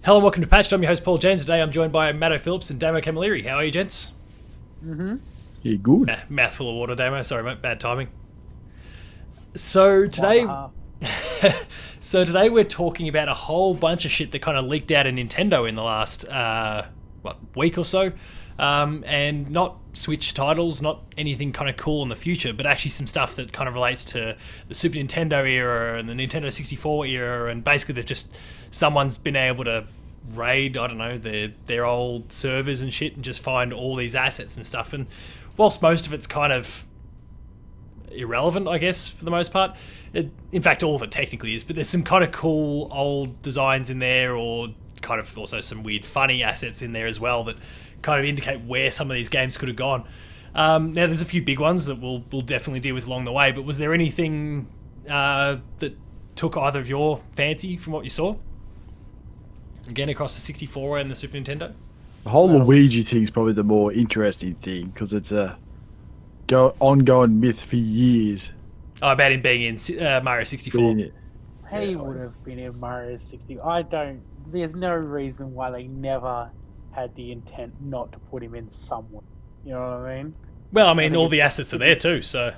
Hello and welcome to Patched. I'm your host Paul James. Today I'm joined by Matto Phillips and Damo Camilleri. How are you, gents? Yeah, good. Mouthful of water, Damo. Sorry, mate. Bad timing. So today, we're talking about a whole bunch of shit that kind of leaked out of Nintendo in the last week or so, and not Switch titles, not anything kind of cool in the future, but actually some stuff that kind of relates to the Super Nintendo era and the Nintendo 64 era, and basically they've just someone's been able to raid, I don't know, their old servers and shit and just find all these assets and stuff. And whilst most of it's kind of irrelevant, I guess, for the most part, in fact all of it technically is, but there's some kind of cool old designs in there, or kind of also some weird funny assets in there as well that kind of indicate where some of these games could have gone. Now there's a few big ones that we'll definitely deal with along the way, but was there anything that took either of your fancy from what you saw? Again, across the 64 and the Super Nintendo? The whole Luigi thing is probably the more interesting thing because it's a ongoing myth for years. Oh, about him being in Mario 64. He would have been in Mario 60. There's no reason why they never had the intent not to put him in somewhere. You know what I mean? Well, I mean, all the assets are there too, so...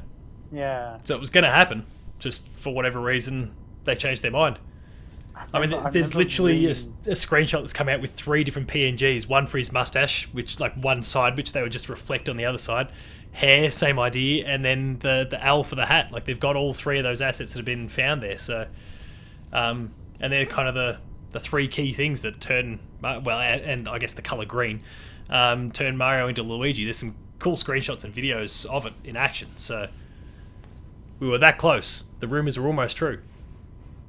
Yeah. So it was going to happen. Just for whatever reason, they changed their mind. I mean, there's literally a screenshot that's come out with 3 different PNGs. One for his mustache, which, like, one side, which they would just reflect on the other side. Hair, same idea. And then the owl for the hat. Like, they've got all 3 of those assets that have been found there. So, and they're kind of the 3 key things that turn, well, and I guess the colour green, turn Mario into Luigi. There's some cool screenshots and videos of it in action. So, we were that close. The rumours were almost true.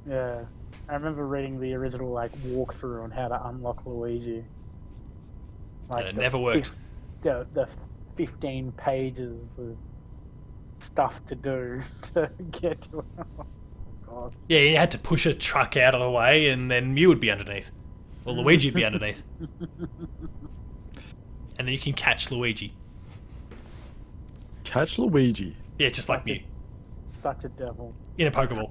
Yeah. I remember reading the original walkthrough on how to unlock Luigi. And it never worked. The 15 pages of stuff to do to get to it. Oh, God. Yeah, you had to push a truck out of the way, and then Mew would be underneath, or Luigi would be underneath, and then you can catch Luigi. Catch Luigi. Yeah, just like Mew. Such a devil. In a Pokeball.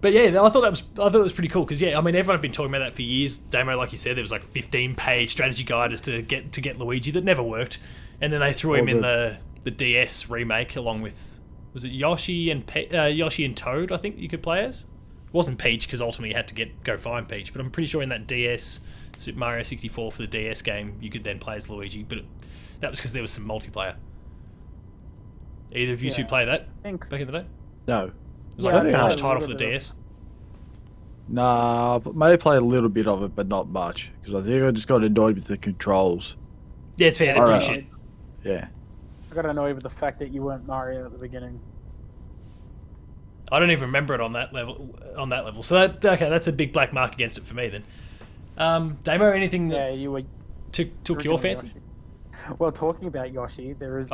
But yeah, I thought it was pretty cool because I mean everyone had been talking about that for years. Damo, like you said, there was like 15-page strategy guide as to get Luigi that never worked, and then they threw him in the DS remake along with, was it Yoshi and Toad? I think you could play as. It wasn't Peach because ultimately you had to go find Peach, but I'm pretty sure in that DS Super Mario 64 for the DS game you could then play as Luigi, but that was because there was some multiplayer. Either of you two play that back in the day? No. It was like a launch title for the DS. Nah, but maybe play a little bit of it, but not much. Because I think I just got annoyed with the controls. Yeah, it's fair. They're pretty shit. Yeah. I got annoyed with the fact that you weren't Mario at the beginning. I don't even remember it on that level. So that's a big black mark against it for me then. Damo, anything that you were took your fancy? Yoshi. Well, talking about Yoshi, there is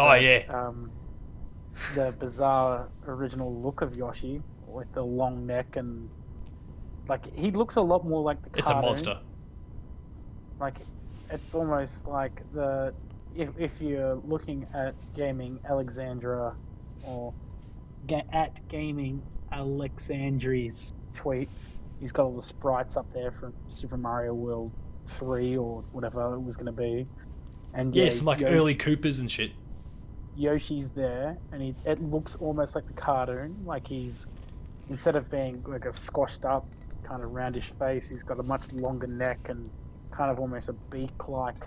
the bizarre original look of Yoshi with the long neck, and he looks a lot more like the cartoon. It's a monster. It's almost like if you're looking at Gaming Alexandra or at Gaming Alexandri's tweet, he's got all the sprites up there from Super Mario World 3 or whatever it was going to be. And some early Koopas and shit. Yoshi's there, and it looks almost like the cartoon. Like instead of being like a squashed up kind of roundish face, he's got a much longer neck and kind of almost a beak-like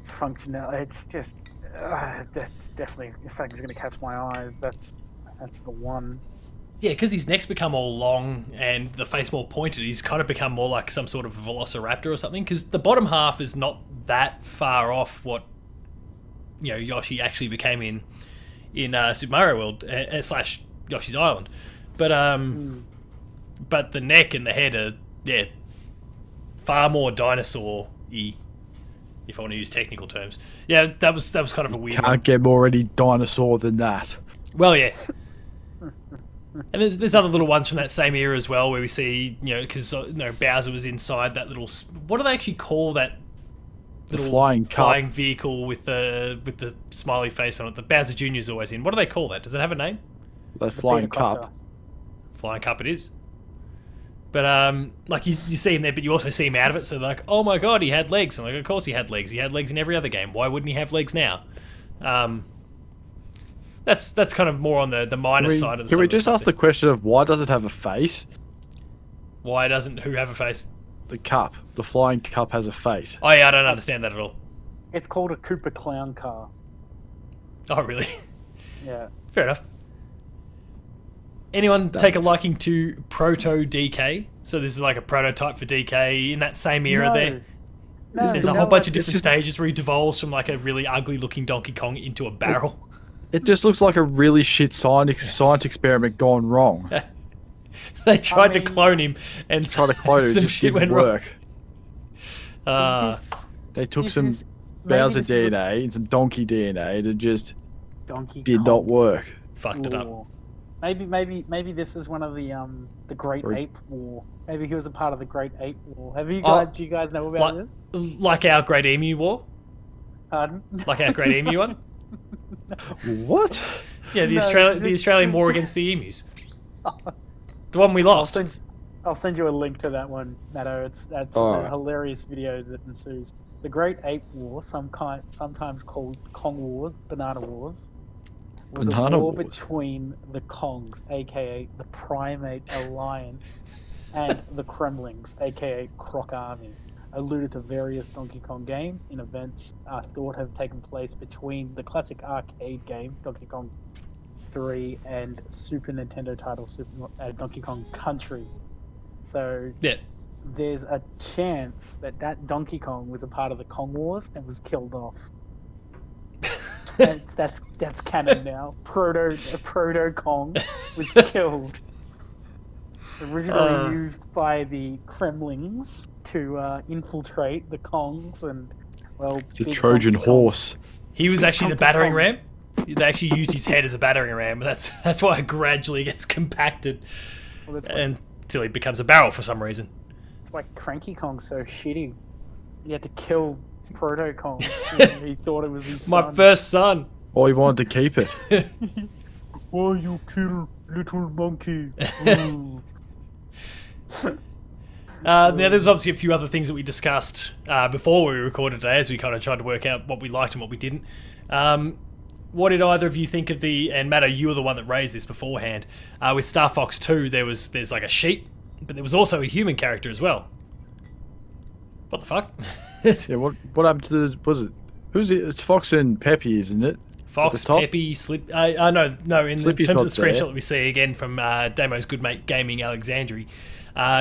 functionality. It's just that's definitely, it's like he's going to catch my eyes. That's the one. Yeah, because his neck's become all long and the face more pointed. He's kind of become more like some sort of velociraptor or something. Because the bottom half is not that far off what Yoshi actually became in Super Mario World / Yoshi's Island, but the neck and the head are far more dinosaur-y, if I want to use technical terms. Yeah, that was kind of a weird. Can't get more any dinosaur than that. Well, yeah. And there's other little ones from that same era as well, where we see because Bowser was inside that little. What do they actually call that? Little flying vehicle with the smiley face on it. The Bowser Jr. is always in. What do they call that? Does it have a name? The flying cup. Flying cup it is. But like you see him there, but you also see him out of it. So like, oh my god, he had legs. And like, of course he had legs. He had legs in every other game. Why wouldn't he have legs now? That's kind of more on the minus side of the. Can we just ask the question of why does it have a face? Why doesn't who have a face? The cup, the flying cup, has a face. Oh yeah, I don't understand that at all. It's called a Koopa Clown car. Oh really? Yeah. Fair enough. Anyone take a liking to Proto DK? So this is like a prototype for DK in that same era there. No, There's a whole bunch of different stages where he devolves from like a really ugly looking Donkey Kong into a barrel. It just looks like a really shit science experiment gone wrong. They tried to clone him and Tried to clone him, it some just shit didn't went work. They took some Bowser DNA and some Donkey DNA that just did not work. Fucked it up. Maybe this is one of the Great Ape War. Maybe he was a part of the Great Ape War. Do you guys know about this? Like our Great Emu War? Pardon? Like our Great Emu one? What? Yeah, the Australian war against the emus. The one we lost. I'll send you a link to that one, Matto. That's a hilarious video that ensues. The Great Ape War, sometimes called Kong Wars, Banana Wars, was a war between the Kongs, aka the Primate Alliance, and the Kremlings, aka Croc Army. Alluded to various Donkey Kong games in events thought have taken place between the classic arcade game Donkey Kong 3 and Super Nintendo title Donkey Kong Country. So yeah, there's a chance that Donkey Kong was a part of the Kong Wars and was killed off. That's canon now. Proto Kong was killed. Originally used by the Kremlings to infiltrate the Kongs and it's a Trojan horse. He was actually the battering ram. They actually used his head as a battering ram. That's why it gradually gets compacted until he becomes a barrel for some reason. That's why Cranky Kong's so shitty. You had to kill Proto Kong. He thought it was his My first son. Or he wanted to keep it. Why you kill little monkey? Now, there's obviously a few other things that we discussed before we recorded today, as we kind of tried to work out what we liked and what we didn't. What did either of you think of and Matto, you were the one that raised this beforehand. With Star Fox 2, there's like a sheep, but there was also a human character as well. What the fuck? Yeah, what happened to who's it? It's Fox and Peppy, isn't it? Fox, Peppy, Slip. No. In terms of the screenshot that we see again from Damo's good mate Gaming Alexandri,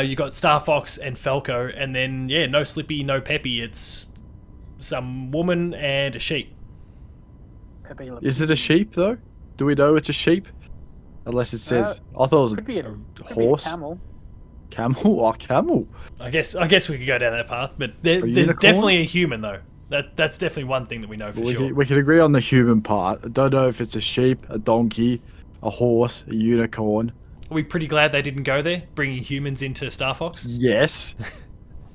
you got Star Fox and Falco, and then no Slippy, no Peppy. It's some woman and a sheep. Is it a sheep though? Do we know it's a sheep? Unless it says, I thought it was a horse. Camel. Camel? Oh, camel. I guess we could go down that path, but there's definitely a human though. That's definitely one thing that we know for sure. We can agree on the human part. I don't know if it's a sheep, a donkey, a horse, a unicorn. Are we pretty glad they didn't go there, bringing humans into Star Fox? Yes.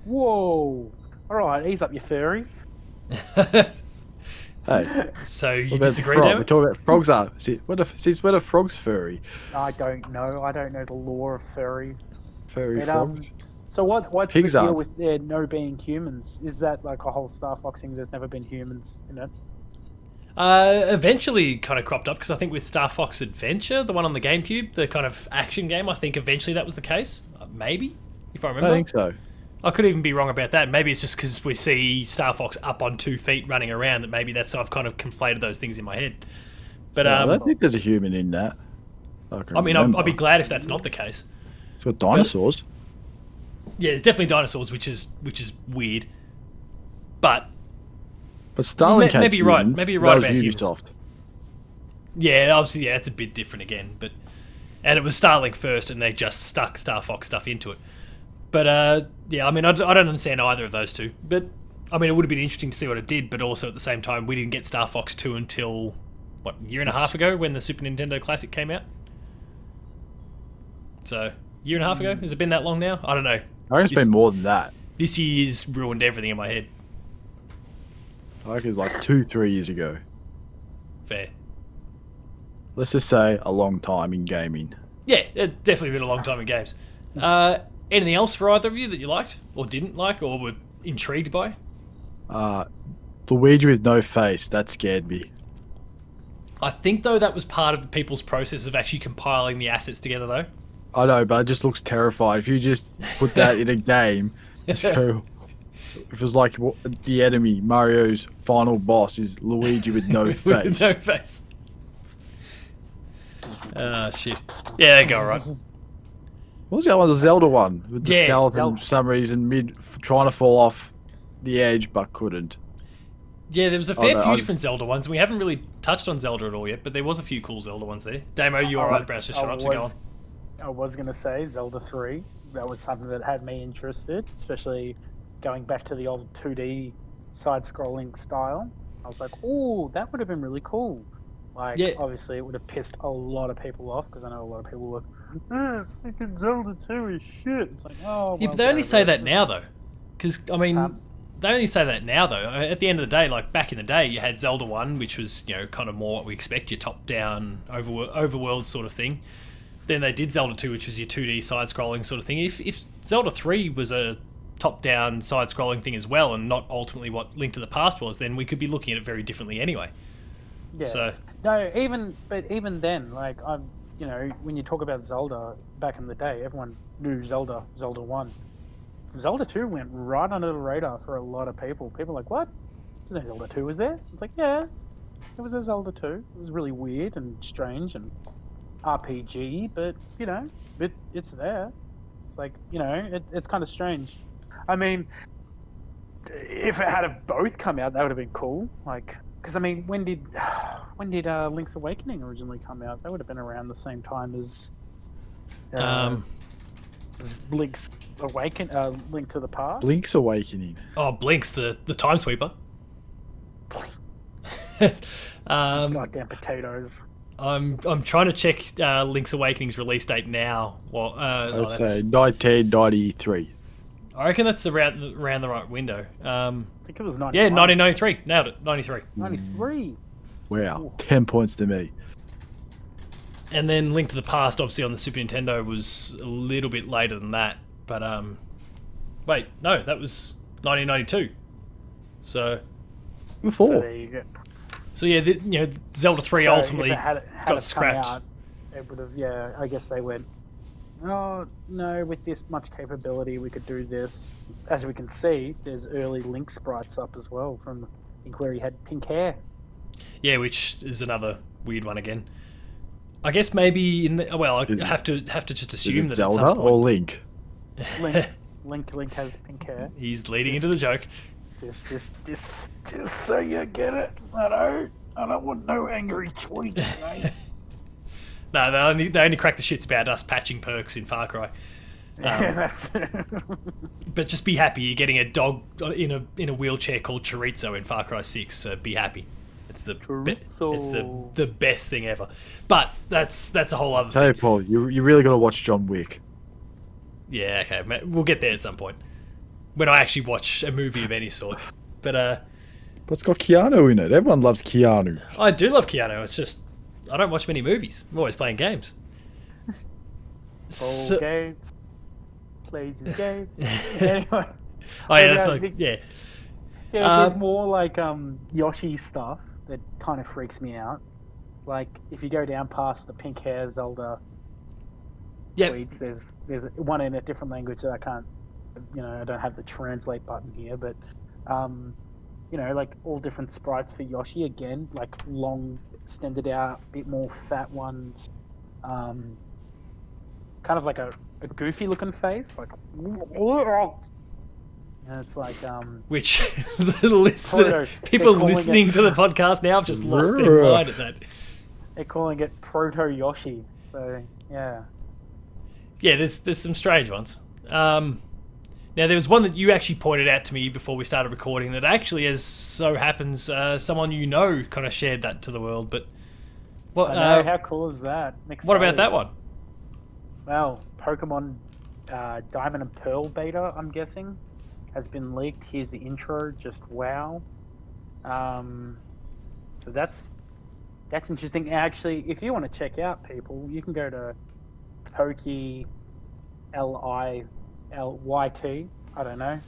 Whoa. Alright, ease up your furry. Hey. So you disagree, We're talking about frogs. What are frogs furry? I don't know. I don't know the lore of furry. Furry frogs? So what's Pigs the deal aren't. with there no being humans? Is that like a whole Star Fox thing? There's never been humans in it? Eventually kind of cropped up, because I think with Star Fox Adventure, the one on the GameCube, the kind of action game, I think eventually that was the case. Maybe, if I remember. I think so. I could even be wrong about that. Maybe it's just because we see Star Fox up on 2 feet running around that maybe I've kind of conflated those things in my head. But I don't think there's a human in that. I mean, I'd be glad if that's not the case. It's got dinosaurs. Yeah, there's definitely dinosaurs, which is weird. But Starlink had maybe you're right. humans. Maybe you're right That about was humans. Ubisoft. Yeah, obviously, it's a bit different again. And it was Starlink first, and they just stuck Star Fox stuff into it. But I mean, I don't understand either of those two. But I mean, it would have been interesting to see what it did. But also at the same time, we didn't get Star Fox 2 until a year and a half ago when the Super Nintendo Classic came out. So year and a half ago? Has it been that long now? I don't know. I reckon it's been more than that. This year's ruined everything in my head. I reckon it was like 2-3 years ago. Fair. Let's just say a long time in gaming. Yeah, it's definitely been a long time in games. Anything else for either of you that you liked or didn't like or were intrigued by? Luigi with no face, that scared me. I think, though, that was part of the people's process of actually compiling the assets together, though. I know, but it just looks terrifying. If you just put that in a game, just go. If it was like the enemy, Mario's final boss is Luigi with no face. With no face. Oh, shit. Yeah, they go right. What was the other one? The Zelda one with the skeleton Zelda. for some reason trying to fall off the edge but couldn't. Yeah, there was a fair few different Zelda ones, and we haven't really touched on Zelda at all yet, but there was a few cool Zelda ones there. Damo, your eyebrows just shot up, so go on. I was going to say Zelda 3. That was something that had me interested, especially going back to the old 2D side-scrolling style. I was like, ooh, that would have been really cool. Like, obviously, it would have pissed a lot of people off, because I know a lot of people were, freaking Zelda 2 is shit. It's like, oh, yeah, but they only say that now, though. Because, I mean, they only say that now, though. At the end of the day, like, back in the day, you had Zelda 1, which was, you know, kind of more what we expect, your top-down, overworld sort of thing. Then they did Zelda 2, which was your 2D side-scrolling sort of thing. If Zelda 3 was a top-down side-scrolling thing as well, and not ultimately what Link to the Past was, then we could be looking at it very differently anyway. Yeah. So no, even then, like, you know, when you talk about Zelda back in the day, everyone knew Zelda 1. Zelda 2 went right under the radar for a lot of people. People were like, what? No Zelda 2 was there? It's like, yeah, it was a Zelda 2. It was really weird and strange and RPG, but, you know, it's there. It's like, you know, it's kind of strange. I mean, if it had have both come out, that would have been cool. Like, because I mean, when did Link's Awakening originally come out? That would have been around the same time as Link's Link to the Past. Link's Awakening. Oh, Blink's the Time Sweeper. Goddamn potatoes. I'm trying to check Link's Awakening's release date now. Well, I'd say 1993. I reckon that's around the right window. I think it was 91. Yeah, 1993. Nailed it. 93. 93. Wow, Ooh. 10 points to me. And then Link to the Past, obviously on the Super Nintendo, was a little bit later than that. But wait, no, that was 1992. So Before. So there you go. So yeah, you know, Zelda 3 So ultimately if it had got scrapped. Out, it would have, yeah, I guess they went, oh, no, with this much capability, we could do this. As we can see, there's early Link sprites up as well from, I think, where he had pink hair. Yeah, which is another weird one again. I guess maybe in the, well, I have to just assume that Zelda at some point, or Link? Link has pink hair. He's leading into the joke. Just so you get it. I don't want no angry tweets, mate. No, they only crack the shits about us patching perks in Far Cry. But just be happy you're getting a dog in a wheelchair called Chorizo in Far Cry 6. So be happy. It's the best thing ever. But that's a whole other thing. Hey Paul, you really got to watch John Wick. Yeah, okay, we'll get there at some point when I actually watch a movie of any sort. But it's got Keanu in it. Everyone loves Keanu. I do love Keanu. It's just I don't watch many movies. I'm always playing games. Games. Plays his games. Anyway. Oh yeah, that's like yeah. Yeah, there's more like Yoshi stuff that kind of freaks me out. Like if you go down past the pink hair Zelda tweets, there's one in a different language that I can't, you know, I don't have the translate button here, but you know, like all different sprites for Yoshi again, like long, extended out, bit more fat ones, kind of like a goofy looking face, like. And it's like which people listening to the podcast now have just lost their mind at that. They're calling it Proto Yoshi. So yeah. Yeah, there's some strange ones. Now there was one that you actually pointed out to me before we started recording that actually, as so happens, someone you know kind of shared that to the world. But what? I know, how cool is that? What about that one? Well, Pokemon Diamond and Pearl beta, I'm guessing, has been leaked. Here's the intro. Just wow. So that's interesting. Actually, if you want to check out people, you can go to Poke LYT. I don't know.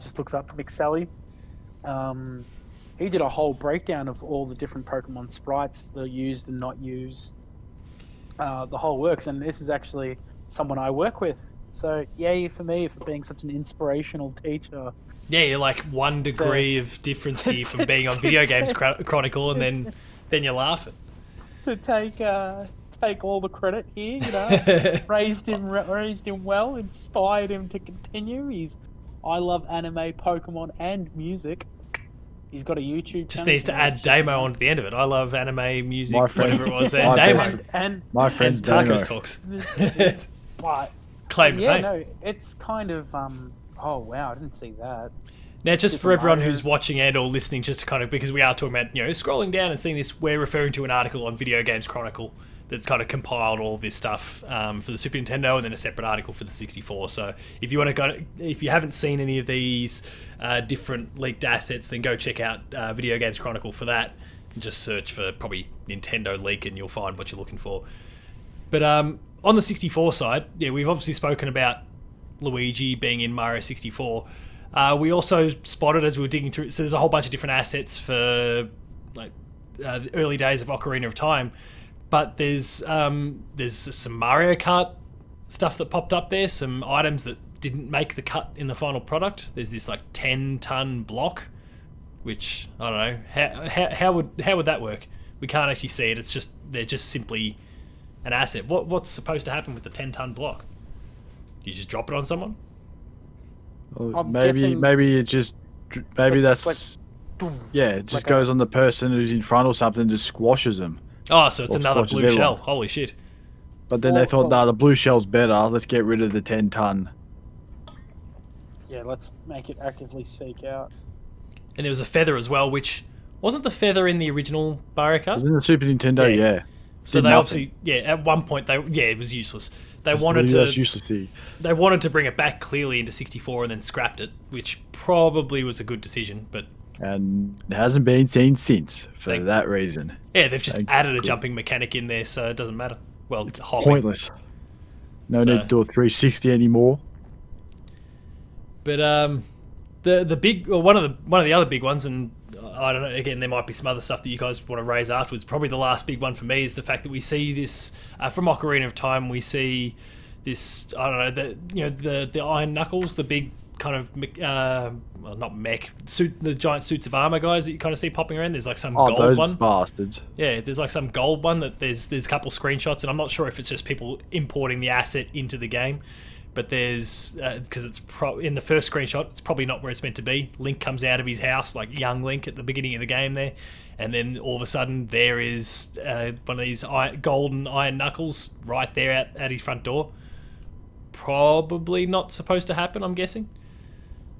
Just looks up Mixelli. He did a whole breakdown of all the different Pokemon sprites, the used and not used, the whole works. And this is actually someone I work with. So yay for me for being such an inspirational teacher. Yeah, you're like 1 degree of difference here from being on Video Games Chronicle, and then you're laughing. To take all the credit here, you know, raised him well, inspired him to continue. I love anime, Pokemon, and music. He's got a YouTube. Just channel. needs to add Damo onto the end of it. I love anime, music, My friend- whatever it was, and Damo. And My friend's and Tacos Damo. Talks. but Claim to yeah, fame. no, it's kind of oh wow, I didn't see that. Now, just for Different everyone writers. who's watching and or listening, just to kind of, because we are talking about, scrolling down and seeing this, we're referring to an article on Video Games Chronicle that's kind of compiled all of this stuff for the Super Nintendo, and then a separate article for the 64. So if you want to go, if you haven't seen any of these different leaked assets, then go check out Video Games Chronicle for that, and just search for probably Nintendo leak, and you'll find what you're looking for. But on the 64 side, yeah, we've obviously spoken about Luigi being in Mario 64. We also spotted as we were digging through, so there's a whole bunch of different assets for like the early days of Ocarina of Time, but there's some Mario Kart stuff that popped up there, some items that didn't make the cut in the final product. There's this like 10-ton block, which I don't know how would that work? We can't actually see it. It's just they're just simply an asset. What's supposed to happen with the 10-ton block? Do you just drop it on someone? Well, I'm maybe guessing- it's just maybe It's that's like- yeah. It just like goes on the person who's in front or something, and just squashes them. Oh, so it's Or another squashes blue shell. everyone. Holy shit. But then they Or- thought, or- nah, the blue shell's better. Let's get rid of the 10-ton. Yeah, let's make it actively seek out. And there was a feather as well, which wasn't the feather in the original Mario Kart. Was in the Super Nintendo, Yeah. yeah. So Did they nothing. obviously, at one point it was useless. They It's wanted literally that's to useless thing. they wanted to bring it back clearly into 64 and then scrapped it, which probably was a good decision. But And it hasn't been seen since for Thank- that reason. yeah, they've just Thank added a God. jumping mechanic in there, so it doesn't matter. Well, it's hopping. Pointless. No So- need to do a 360 anymore. But the big one of the other big ones, and I don't know. Again, there might be some other stuff that you guys want to raise afterwards. Probably the last big one for me is the fact that we see this from Ocarina of Time. We see this. I don't know. The iron knuckles, the big kind of well, not mech suit, the giant suits of armor guys that you kind of see popping around. There's like some Oh, gold those one. bastards. Yeah, there's like some gold one that there's a couple screenshots, and I'm not sure if it's just people importing the asset into the game. But there's because it's in the first screenshot, it's probably not where it's meant to be. Link comes out of his house, like young Link at the beginning of the game there, and then all of a sudden there is one of these golden iron knuckles right there at his front door. Probably not supposed to happen, I'm guessing,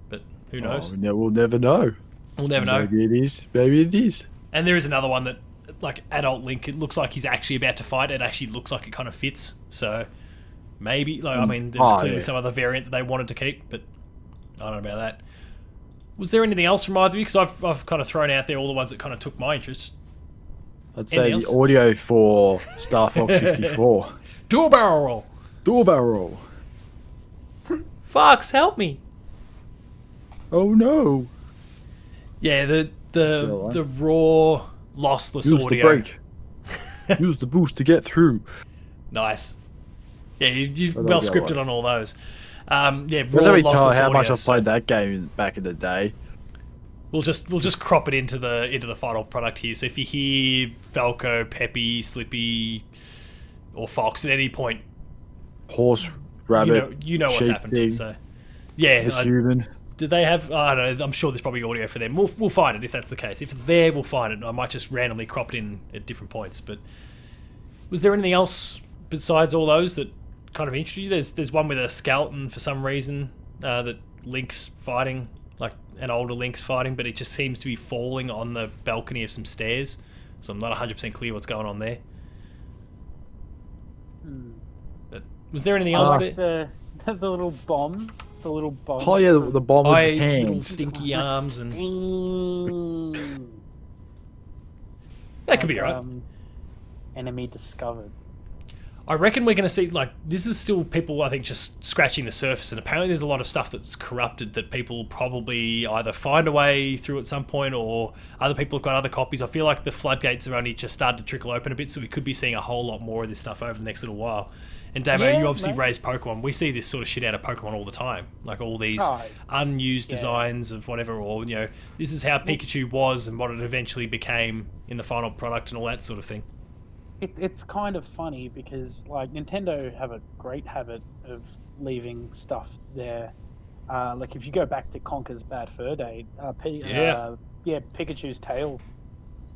but who knows? Oh, we'll never know. We'll never know. Maybe it is. Maybe it is. And there is another one that, like adult Link, it looks like he's actually about to fight. It actually looks like it kind of fits. So maybe, like, I mean, there's clearly some other variant that they wanted to keep, but I don't know about that. Was there anything else from either of you? Because I've kind of thrown out there all the ones that kind of took my interest. I'd say Anything the audio for Star Fox 64. Dual barrel roll. Doorbell roll. Fox, help me. Oh no. Yeah, the the raw lossless Use audio. the brake. Use the boost to get through. Nice. Yeah, you've Well, well that'll be scripted alright. on all those. Yeah, raw Doesn't really tell lossless how much audio, I've played that game back in the day. We'll just crop it into the final product here. So if you hear Falco, Peppy, Slippy, or Fox at any point, Horse, rabbit, you know what's sheep happened. thing, So yeah, the human. did they have? I don't know. I'm sure there's probably audio for them. We'll find it if that's the case. If it's there, we'll find it. I might just randomly crop it in at different points. But was there anything else besides all those that kind of interested you? There's one with a skeleton for some reason that Link's fighting, like an older Link's fighting, but it just seems to be falling on the balcony of some stairs. So I'm not 100% clear what's going on there. But was there anything else there? The little bomb. The little bomb. Oh yeah, the bomb with Little hands. stinky arms, and Mm. that could be Like, right. Enemy discovered. I reckon we're going to see, like, this is still people, I think, just scratching the surface, and apparently there's a lot of stuff that's corrupted that people probably either find a way through at some point, or other people have got other copies. I feel like the floodgates have only just started to trickle open a bit, so we could be seeing a whole lot more of this stuff over the next little while. And Damo, Yeah, you obviously mate. raised Pokemon. We see this sort of shit out of Pokemon all the time. Like, all these unused designs of whatever, or, you know, this is how Pikachu was and what it eventually became in the final product and all that sort of thing. It's kind of funny because like Nintendo have a great habit of leaving stuff there. Like if you go back to Conker's Bad Fur Day, Pikachu's tail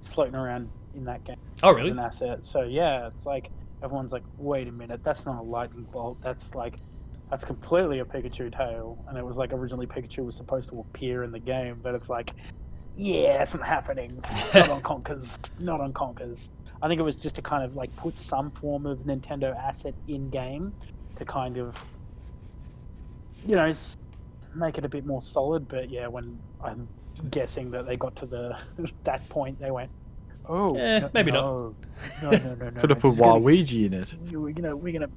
is floating around in that game. Oh, really? As an asset. So yeah, it's like everyone's like, wait a minute, that's not a lightning bolt. That's completely a Pikachu tail. And it was like originally Pikachu was supposed to appear in the game, but it's like, yeah, that's not happening. Not on Conker's. Not on Conker's. I think it was just to kind of like put some form of Nintendo asset in game to kind of, you know, make it a bit more solid. But yeah, when I'm guessing that they got to that point, they went, oh, maybe not. No. Could have put Waluigi in it. We're gonna.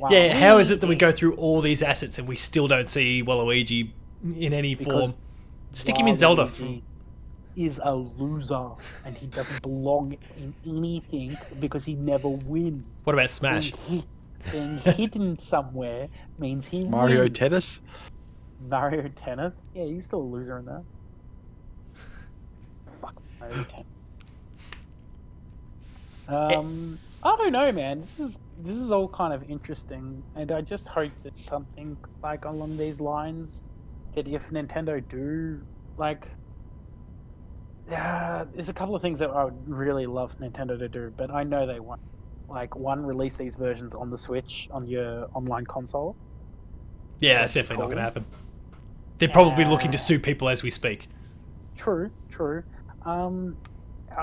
Yeah, how is it that we go through all these assets and we still don't see Waluigi in any form? Stick him in Zelda. Is a loser and he doesn't belong in anything because he never wins. What about Smash? Being hidden somewhere means he Mario wins. Tennis? Mario Tennis? Yeah, he's still a loser in that. Fuck Mario Tennis. I don't know, man. This is all kind of interesting, and I just hope that something like along these lines, that if Nintendo do like. There's a couple of things that I would really love Nintendo to do, but I know they won't. Like, one, release these versions on the Switch, on your online console. Yeah, that's definitely not going to happen. They're probably looking to sue people as we speak. True. I don't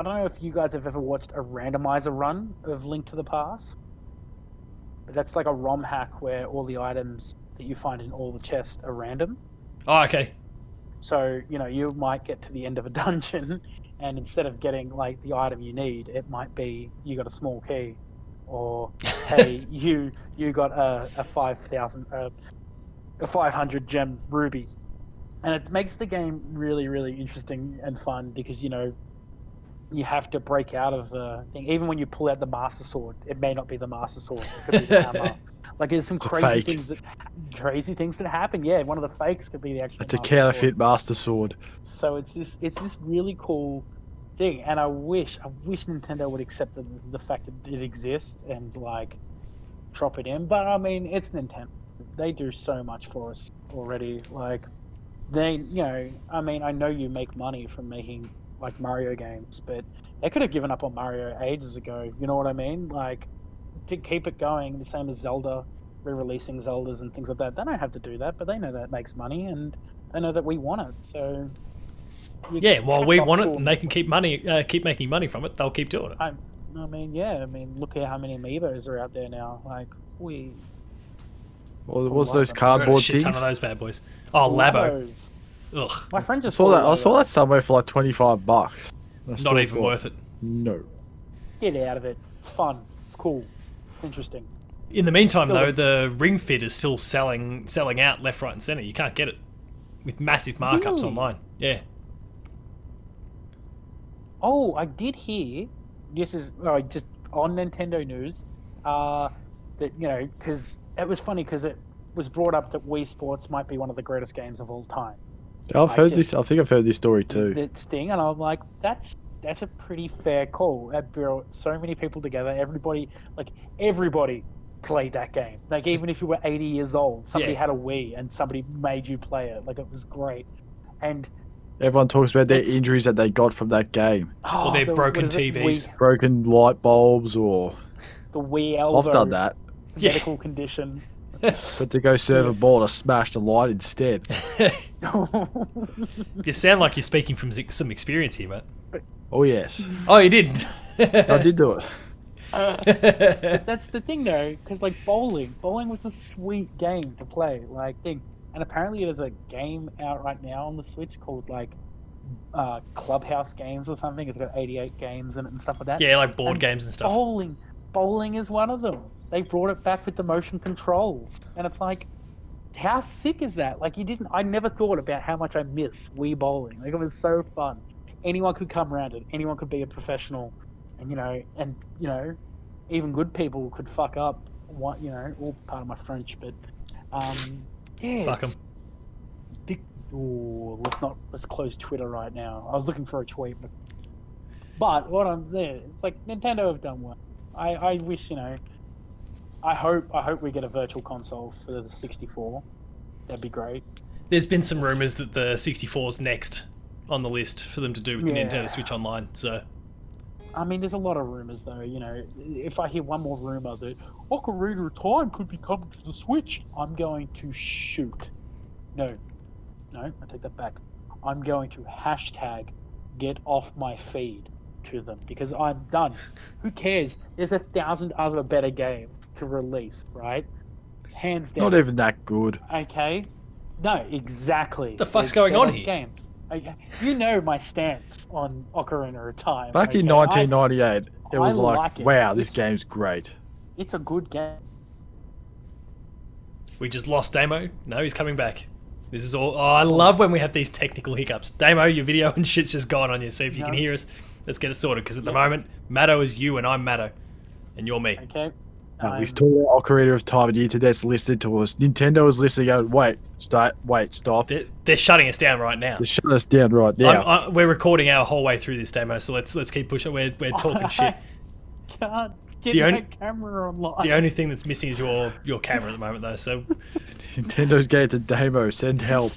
know if you guys have ever watched a randomizer run of Link to the Past. But that's like a ROM hack where all the items that you find in all the chests are random. Oh, okay. So, you know, you might get to the end of a dungeon, and instead of getting, like, the item you need, it might be you got a small key. Or, hey, you got a 500 gem ruby. And it makes the game really, really interesting and fun because, you know, you have to break out of the thing. Even when you pull out the Master Sword, it may not be the Master Sword. It could be the hammer. Like, there's some crazy things that happen. Yeah, one of the fakes could be the actual. It's a counterfeit Master Sword. So it's this really cool thing, and I wish Nintendo would accept the fact that it exists and like drop it in. But I mean, it's Nintendo. They do so much for us already. Like they, you know, I mean, I know you make money from making like Mario games, but they could have given up on Mario ages ago. You know what I mean? Like. To keep it going, the same as Zelda, re-releasing Zeldas and things like that. They don't have to do that, but they know that makes money, and they know that we want it. So yeah, while we want it, and they can keep making money from it, they'll keep doing it. I mean, look at how many amiibos are out there now. Like Well, what's those cardboard shit things? Ton of those bad boys. Oh, Labo. Ugh. My friend just I saw that somewhere for like $25. Not even worth it. No. Get out of it. It's fun. It's cool. Interesting. In the meantime, though, the Ring Fit is still selling out left, right, and center. You can't get it with massive markups online. Yeah. Oh, I did hear. This is just on Nintendo news. That you know, because it was funny because it was brought up that Wii Sports might be one of the greatest games of all time. I've heard this. I think I've heard this story too. This thing, and I'm like, that's a pretty fair call. That brought so many people together. Everybody played that game. Like, even if you were 80 years old, somebody had a Wii and somebody made you play it. Like, it was great. And everyone talks about their injuries that they got from that game. Or their broken TVs. Broken light bulbs or... The Wii elbow. I've done that. Medical condition. But to go serve a ball to smash the light instead. You sound like you're speaking from some experience here, mate. Oh, yes. Oh, you did? I did do it. That's the thing, though, because like bowling was a sweet game to play. Like, and apparently there's a game out right now on the Switch called like Clubhouse Games or something. It's got 88 games in it and stuff like that. Yeah, like board games and stuff. bowling is one of them. They brought it back with the motion controls, and it's like, how sick is that? Like, I never thought about how much I miss Wii bowling. Like, it was so fun. Anyone could come around it. Anyone could be a professional, and even good people could fuck up. What all part of my French, but yeah. Fuck 'em. Let's close Twitter right now. I was looking for a tweet, but what I'm there, it's like Nintendo have done well. I wish, I hope we get a virtual console for the 64. That'd be great. There's been some rumors that the 64's next on the list for them to do with the Nintendo Switch Online. So, I mean, there's a lot of rumors though. If I hear one more rumor that Ocarina of Time could be coming to the Switch, I'm going to shoot. No, I take that back. I'm going to hashtag get off my feed to them because I'm done. Who cares? There's 1,000 other better games to release, right? Hands down. Not even that good. Okay. No, exactly. The fuck's going on here? Games. Okay. My stance on Ocarina of Time. Back in 1998, it was like it. Wow, this game's great. It's a good game. we just lost Damo. No, he's coming back. This is all... Oh, I love when we have these technical hiccups. Damo, your video and shit's just gone on you. See if you can hear us. Let's get it sorted, because at the moment, Matto is you and I'm Matto. And you're me. Okay. We talked about Ocarina of Time, and the internet's listening to us. Nintendo is listening, going, wait, stop. They're shutting us down right now. They're shutting us down right now. We're recording our whole way through this demo, so let's keep pushing. We're talking shit. Can't get my camera online. The only thing that's missing is your camera at the moment, though. So Nintendo's getting to Damo. Send help.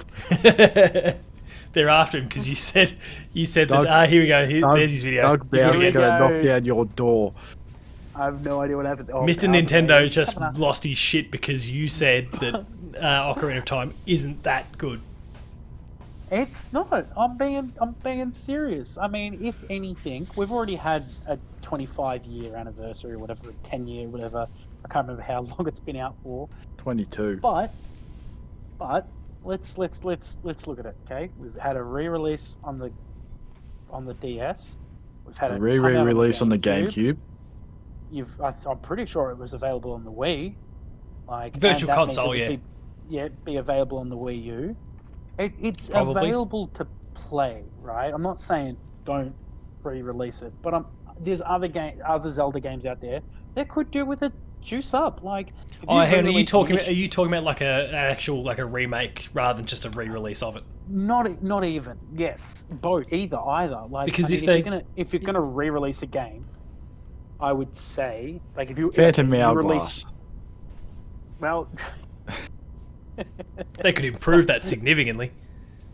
They're after him because you said that. Here we go. There's his video. Doug Bowser's going to knock down your door. I have no idea what happened. Mr. Nintendo just lost his shit because you said that Ocarina of Time isn't that good. It's not. I'm being serious. I mean, if anything, we've already had a 25-year anniversary, or whatever, 10-year, whatever. I can't remember how long it's been out for. 22. But let's look at it. Okay, we've had a re-release on the DS. We've had a re-release on the GameCube. I'm pretty sure it was available on the Wii. Virtual console, be available on the Wii U. It's Probably. available to play, right? I'm not saying don't re-release it, but there's other Zelda games out there that could do with a juice up. Like, hang on, are you talking about like an actual like a remake rather than just a re-release of it? Not even. Yes, both, either. Like, because if you're gonna re-release a game, I would say, like, if you Phantom release, Hourglass. well, they could improve that significantly.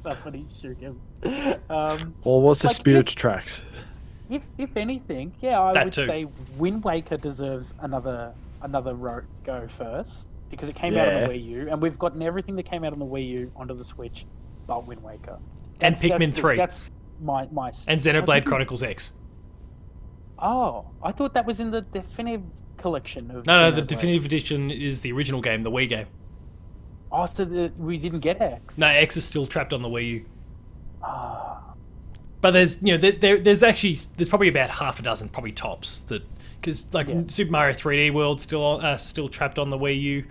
Somebody shoot him. Or what's the Spirit Tracks? If anything, I That would too. say Wind Waker deserves another go first, because it came out on the Wii U, and we've gotten everything that came out on the Wii U onto the Switch, but Wind Waker. And Pikmin 3. That's my. And Xenoblade Chronicles X. Oh, I thought that was in the definitive collection of. No, the definitive edition is the original game, the Wii game. Oh, so we didn't get X. No, X is still trapped on the Wii U. Ah. But there's there's probably about half a dozen, probably tops, that because Super Mario 3D World still trapped on the Wii U,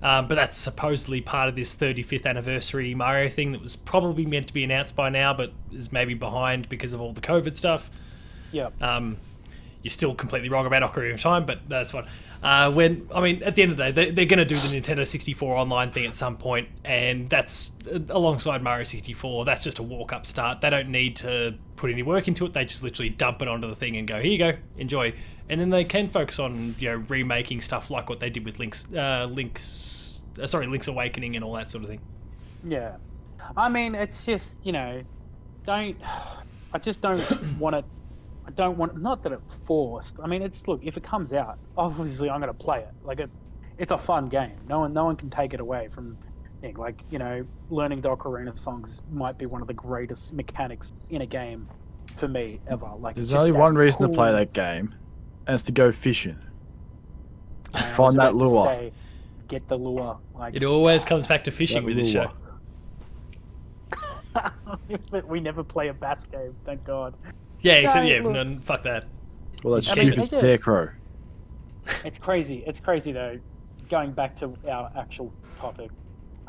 but that's supposedly part of this 35th anniversary Mario thing that was probably meant to be announced by now, but is maybe behind because of all the COVID stuff. Yeah. You're still completely wrong about Ocarina of Time, but that's fine. At the end of the day, they're going to do the Nintendo 64 online thing at some point, and that's alongside Mario 64. That's just a walk-up start. They don't need to put any work into it. They just literally dump it onto the thing and go, here you go, enjoy. And then they can focus on remaking stuff like what they did with Link's Awakening and all that sort of thing. Yeah, I mean, it's just I just don't want it. I don't want, not that it's forced. I mean, look, if it comes out, obviously I'm going to play it. Like, it's a fun game. No one can take it away from me. Like, learning the Ocarina songs might be one of the greatest mechanics in a game for me ever. Like, there's only one reason to play that game, and it's to go fishing. Find that lure. Get the lure. Like, it always comes back to fishing with this show. But we never play a bass game, thank God. Yeah, except no, fuck that. Well, that's stupid Scarecrow. It's crazy. It's crazy though. Going back to our actual topic.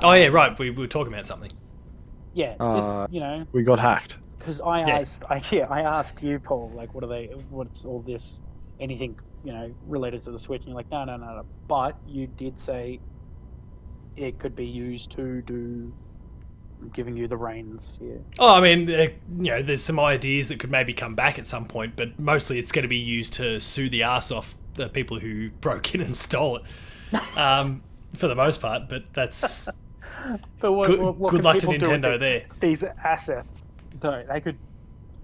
Oh yeah, right. We were talking about something. Yeah, just We got hacked. because Yeah. I asked you, Paul, like, what's all this, anything, related to the Switch? And you're like, no, no, no, no. But you did say it could be used to do, giving you the reins. Yeah. Oh, I mean, there's some ideas that could maybe come back at some point, but mostly it's going to be used to sue the ass off the people who broke in and stole it, for the most part. But that's But what good can luck to people do with Nintendo there. these assets? Though they could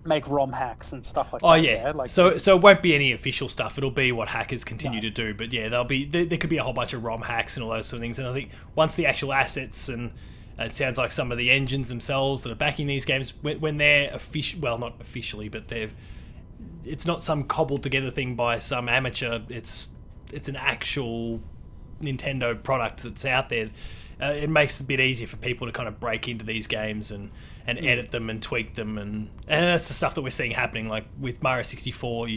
make ROM hacks and stuff like Oh that. yeah, Like, so it won't be any official stuff. It'll be what hackers continue to do. But yeah, there could be a whole bunch of ROM hacks and all those sort of things. And I think once the actual assets and it sounds like some of the engines themselves that are backing these games, when they're official, well, not officially, but it's not some cobbled together thing by some amateur. It's an actual Nintendo product that's out there. It makes it a bit easier for people to kind of break into these games and edit them and tweak them, and that's the stuff that we're seeing happening. Like with Mario 64,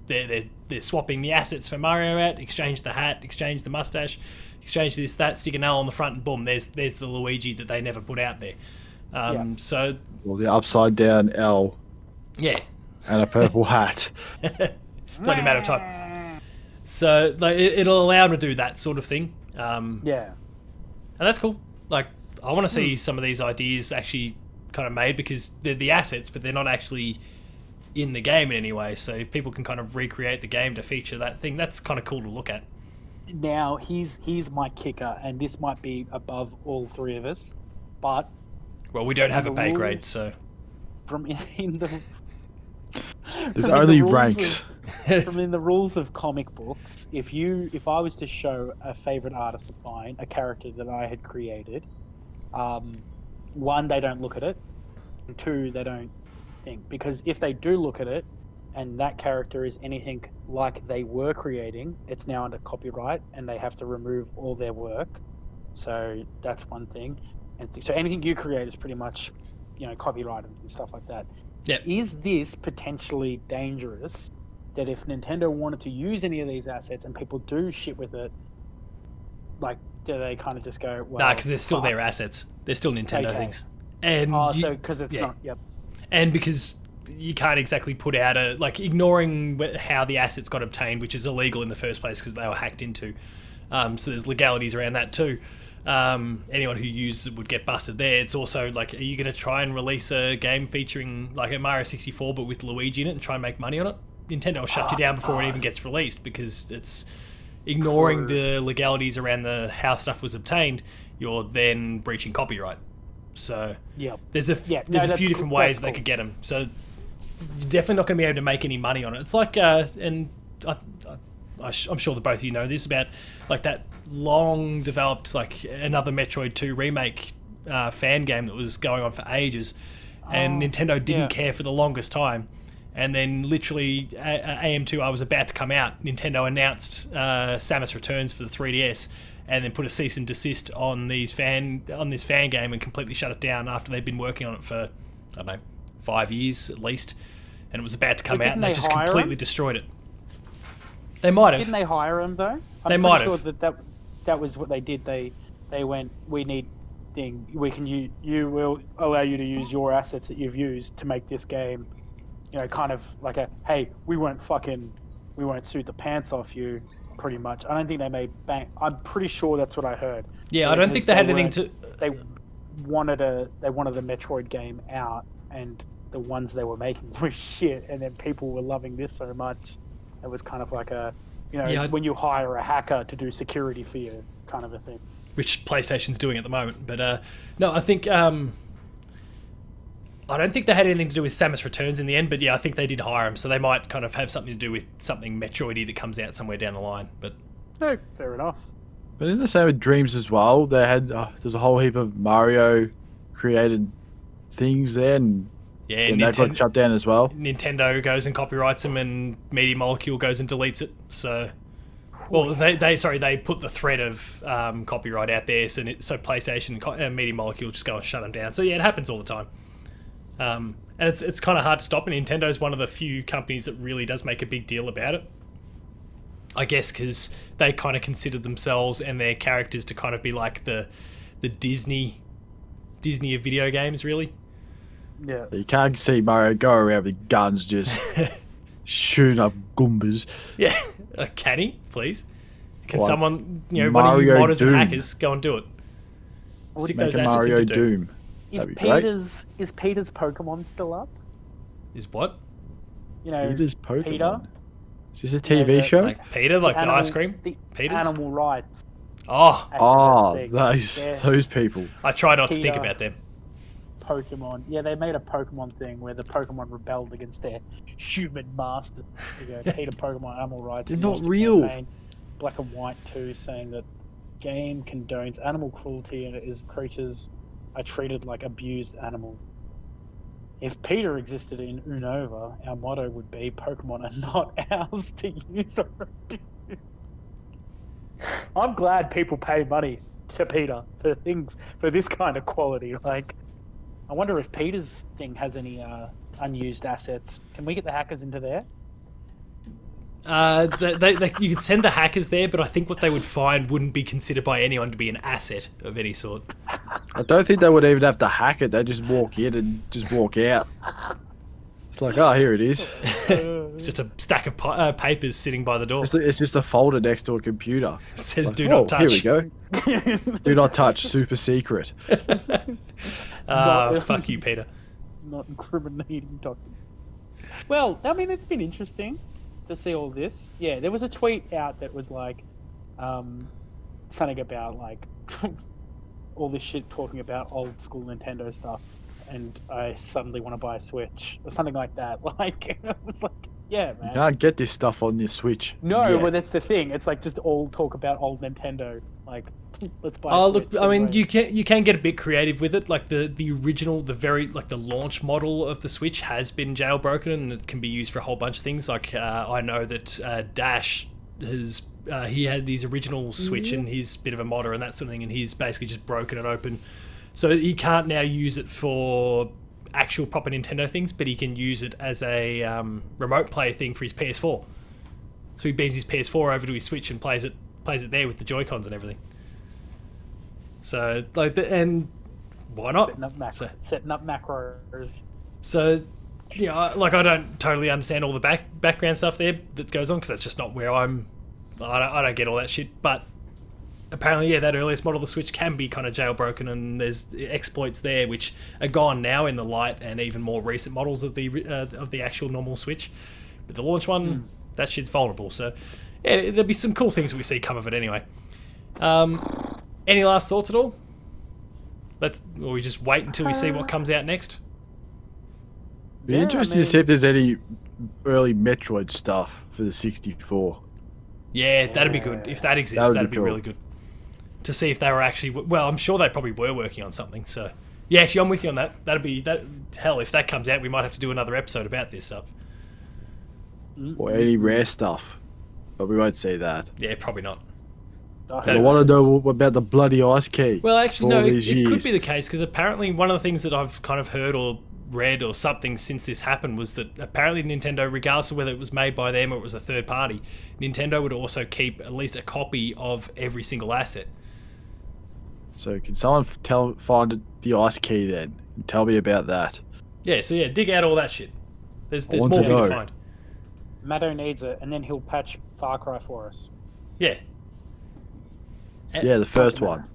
they're swapping the assets for Mario out, exchange the hat, exchange the mustache, exchange this, that, stick an L on the front, and boom, there's the Luigi that they never put out there. So Well, the upside down L yeah, and a purple hat. it's only a matter of time. So like it'll allow them to do that sort of thing. yeah. And that's cool. Like, I want to see some of these ideas actually kind of made, because they're the assets, but they're not actually in the game in any way. So if people can kind of recreate the game to feature that thing, that's kind of cool to look at. Now here's my kicker, and this might be above all three of us, but Well, we don't have a the pay rules- grade, so from in the There's from in only the rules ranks. from in the rules of comic books, if I was to show a favorite artist of mine, a character that I had created, one, they don't look at it, and two, they don't think, because if they do look at it and that character is anything like they were creating, it's now under copyright and they have to remove all their work. So that's one thing. And so anything you create is pretty much, copyrighted and stuff like that. yeah. Is this potentially dangerous, that if Nintendo wanted to use any of these assets and people do shit with it, like, do they kind of just go, well... Nah, because they're still fuck. their assets. They're still Nintendo Okay. things. And So because it's yeah. not... Yep. And because you can't exactly put out ignoring how the assets got obtained, which is illegal in the first place because they were hacked into. So there's legalities around that too. Anyone who uses it would get busted there. It's also like, are you going to try and release a game featuring like a Mario 64 but with Luigi in it and try and make money on it? Nintendo will shut you down before it even gets released, because it's ignoring the legalities around how stuff was obtained. You're then breaching copyright. So Yep. there's a that's few different cool. ways That's they cool. could get them. So you're definitely not going to be able to make any money on it. It's like, and I'm sure that both of you know this, about like that long developed like another Metroid 2 remake fan game that was going on for ages, and Nintendo didn't care for the longest time. And then literally AM2R was about to come out. Nintendo announced Samus Returns for the 3DS, and then put a cease and desist on this fan game and completely shut it down after they'd been working on it for, I don't know, 5 years at least. And it was about to come out, and they just completely destroyed it. They might have. Didn't they hire him though? They might I'm have. pretty sure that was what they did. They went, we need thing. We can you will allow you to use your assets that you've used to make this game. Kind of like hey, we won't suit the pants off you. Pretty much. I don't think they made bank. I'm pretty sure that's what I heard. Yeah, I don't think they had anything to. They wanted a Metroid game out, and the ones they were making were shit, and then people were loving this so much. It was kind of like when you hire a hacker to do security for you, kind of a thing. Which PlayStation's doing at the moment. But no, I think I don't think they had anything to do with Samus Returns in the end. But yeah, I think they did hire him, so they might kind of have something to do with something Metroidy that comes out somewhere down the line. But No, fair enough. But isn't the same with Dreams as well? They had there's a whole heap of Mario created things there, and yeah, then that got shut down as well. Nintendo goes and copyrights them, and Media Molecule goes and deletes it. So, well, they put the thread of copyright out there, so PlayStation and Media Molecule just go and shut them down. So yeah, it happens all the time. And it's kind of hard to stop. And Nintendo's one of the few companies that really does make a big deal about it. I guess because they kind of considered themselves and their characters to kind of be like the Disney of video games, really. Yeah. You can't see Mario go around with guns just shooting up Goombas. Yeah, can he, please? Can Like someone, one of you Mario modders and Doom. hackers, go and do it? Stick Make those a assets Mario into Doom. Doom. That'd be great. Is Peter's Pokemon still up? Is what? You know, Peter's Pokemon. Peter? Is this a TV show? Like Peter, like the ice cream? The Peter's? animal rights. Oh, activist thing. Those people. I try not to think Peter. about them. Pokemon. Yeah, they made a Pokemon thing where the Pokemon rebelled against their human masters. You go, Peter Pokemon animal rights. They're and not launched a real. campaign, Black and White 2, saying that game condones animal cruelty and is creatures are treated like abused animals. If Peter existed in Unova, our motto would be Pokemon are not ours to use or abuse. I'm glad people pay money to Peter for this kind of quality. Like, I wonder if Peter's thing has any unused assets. Can we get the hackers into there? You could send the hackers there, but I think what they would find wouldn't be considered by anyone to be an asset of any sort. I don't think they would even have to hack it. They just walk in and just walk out. It's like, oh, here it is. It's just a stack of papers sitting by the door. It's just a folder next to a computer. It says Like, do not touch. Here we go. Do not touch. Super secret. Fuck you, Peter. Not incriminating documents. Well, I mean, it's been interesting to see all this. Yeah, there was a tweet out that was like, something about like all this shit talking about old school Nintendo stuff, and I suddenly want to buy a Switch or something like that. Like, it was like, yeah, man. You can't get this stuff on your Switch. No, yet. well, that's the thing. It's like just all talk about old Nintendo. Like, let's buy. Oh a look, Switch I mean, anyway. you can get a bit creative with it. Like the original, the launch model of the Switch has been jailbroken, and it can be used for a whole bunch of things. Like I know that Dash has he had his original Switch, and he's a bit of a modder and that sort of thing, and he's basically just broken it open, so he can't now use it for actual proper Nintendo things, but he can use it as a remote play thing for his PS4. So he beams his PS4 over to his Switch and plays it there with the Joy-Cons and everything. So, like, and why not? Setting up macros. So, like, I don't totally understand all the background stuff there that goes on, because that's just not where I don't get all that shit. But apparently, yeah, that earliest model of the Switch can be kind of jailbroken, and there's exploits there which are gone now in the Lite and even more recent models of the actual normal Switch. But the launch one, that shit's vulnerable. So, yeah, there'll be some cool things that we see come of it anyway. Any last thoughts at all? Or we just wait until we see what comes out next? Be interested to see if there's any early Metroid stuff for the 64. Yeah, that'd be good. If that exists, that'd be cool. really good. To see if they were actually... Well, I'm sure they probably were working on something, so... Yeah, actually, I'm with you on that. Hell, if that comes out, we might have to do another episode about this stuff. Or any rare stuff. But we won't see that. Yeah, probably not. I want to know about the bloody ice key. Well, actually, no, it could years. be the case, because apparently one of the things that I've kind of heard or read or something since this happened was that apparently Nintendo, regardless of whether it was made by them or it was a third party, Nintendo would also keep at least a copy of every single asset. So can someone find the ice key then? And tell me about that. Yeah, so yeah, dig out all that shit. There's more want for to you to know. find. Matto needs it, and then he'll patch Far Cry for us. Yeah. Yeah, the first one.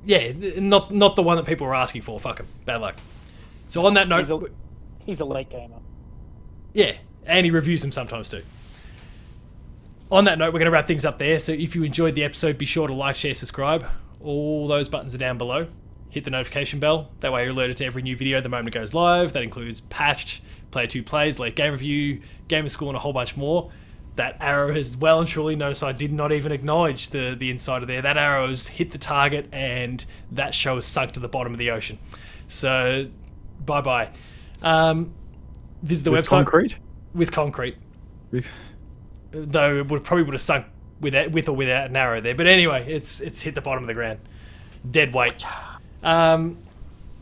Yeah, not the one that people were asking for. Fuck him. Bad luck. So on that note... He's a late gamer. Yeah, and he reviews them sometimes too. On that note, we're going to wrap things up there. So if you enjoyed the episode, be sure to like, share, subscribe. All those buttons are down below. Hit the notification bell. That way you're alerted to every new video the moment it goes live. That includes Patched, Player 2 Plays, Late Game Review, Gamer School, and a whole bunch more. That arrow has well and truly noticed I did not even acknowledge the insider there. That arrow has hit the target, and that show has sunk to the bottom of the ocean. So, bye-bye. Visit the website. Concrete? With concrete. Though it probably would have sunk with or without an arrow there. But anyway, it's hit the bottom of the ground. Dead weight.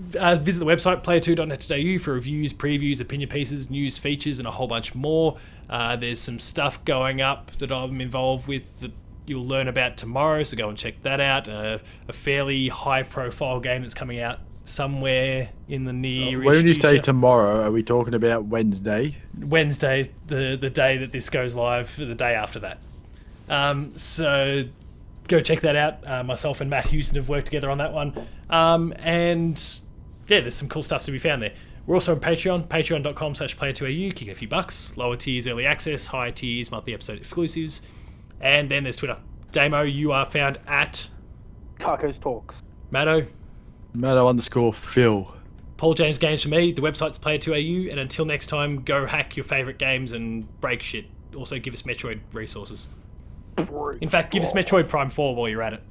visit the website player2.net.au for reviews, previews, opinion pieces, news, features, and a whole bunch more. There's some stuff going up that I'm involved with that you'll learn about tomorrow, so go and check that out. A fairly high-profile game that's coming out somewhere in the near When you say future. tomorrow, are we talking about Wednesday? Wednesday, the day that this goes live, the day after that. So go check that out. Myself and Matt Houston have worked together on that one. And yeah, there's some cool stuff to be found there. We're also on Patreon, patreon.com/player2au, kicking a few bucks. Lower tiers, early access. Higher tiers, monthly episode exclusives. And then there's Twitter. Damo, you are found at... Tacos Talks. Matto. Matto_Phil. Paul James Games for me. The website's player2au. And until next time, go hack your favourite games and break shit. Also, give us Metroid resources. In fact, give us Metroid Prime 4 while you're at it.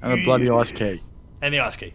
And a bloody ice key. And the ice key.